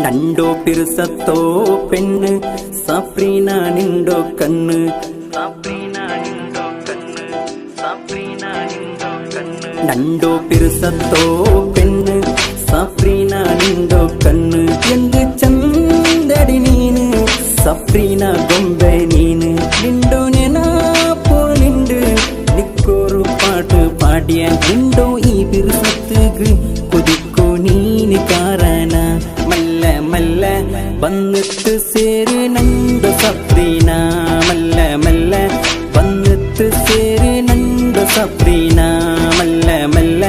ನಂಡೋ ಪಿರುಸತ್ತೋ ಪೆಣ್ಣು ಸಪ್ರೀನಾ ನಿಂಡೋ ಕಣ್ಣು ನಂಡೋ ಪಿರುಸತ್ತೋ ಪೆಣ್ಣು ಸಪ್ರೀನಾ ನಿಂಡೋ ಕಣ್ಣು ಎಂದು ಚಂದಡಿ ನೀನು ಸಪ್ರೀನಾ ಗೊಂಬೆ ನೀನು ನಿಂಡೋ ನೆನಪೋ ನಿಂಡು ನಿಕ್ಕೋರು ಪಾಟು ಪಾಡಿಯ ನಿಂಡೋ ಈ ಪಿರುಸತ್ತುಗು ಕುದಿಕ್ಕೋ ನೀನು ಕಾರಣ ಮಲ್ಲ ಮಲ್ಲ ಬಂದಿತ್ತು ಸೇರು ನಂದು ಸಪ್ರೀನಾ ಮಲ್ಲ ಮಲ್ಲ ಬಂದಿತ್ತು ಸೇರು ನಂದು ಸಪ್ರೀನಾ ಮಲ್ಲ ಮಲ್ಲ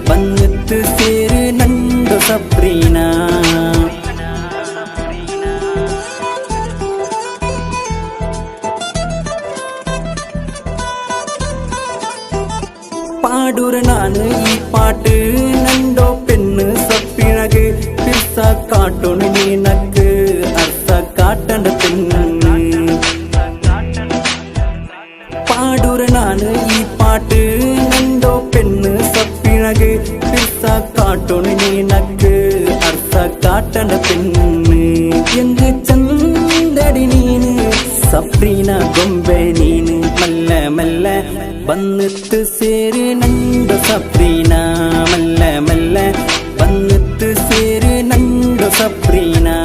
ಬಂದಿತ್ತು ಸೇರು ನಂದು ಸಪ್ರೀನಾ பாடுற நானு ஈ பாட்டு நண்டோ பெண்ணு சப்பினகு பிர்ச காட்டொன்னு நீனக்கு அர்த்த காட்டண்ட பெண்ணு பாடுற நானு ஈ பாட்டு நண்டோ பெண்ணு சப்பினகு பிர்ச காட்டொன்னு நீனக்கு அர்த்த காட்டண்ட பெண்ணு எங்கு சந்தடி நீனு சப்ரீனா ಗೊಂಬೆ ನೀನು ಮಲ್ಲ ಮಲ್ಲ ಬಂದಿತ್ತು ಸೇರು ನಂದು ಸಪ್ರೀನಾ ಮಲ್ಲ ಮಲ್ಲ ಬಂದಿತ್ತು ಸೇರು ನಂದು ಸಪ್ರೀನಾ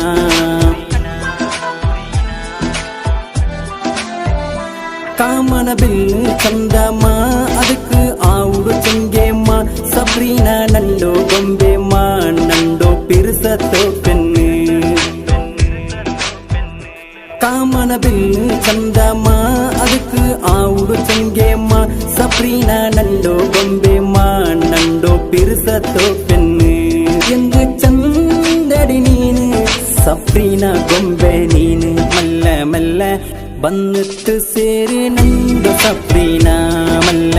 ಕಾಮನ ಬಿಲ್ಲು ಚಂದಮ್ಮ ಅದಕ್ಕೆ ಆವುಡು ಚೆಂಗೆಮ್ಮ ಸಪ್ರೀನಾ ನಂಡೋ ಗೊಂಬೆಮ್ಮ ನಂಡೋ ಪಿರುಸತ್ತೋ ಪೆಣ್ಣು காமன பில்லு சந்தம்மா அதுக்கு ஆவுடு செங்கேம்மா சப்ரீனா நண்டோ ಗೊಂಬೆம்மா நண்டோ பிருசத்தோ பெண்ணு எங்கு சந்தடி நீனு சப்ரீனா ಗೊಂಬೆ நீனு மல்ல மல்ல ಬಂದಿತ್ತು ಸೇರು ನಂದು ಸಪ್ರೀನಾ ಮಲ್ಲ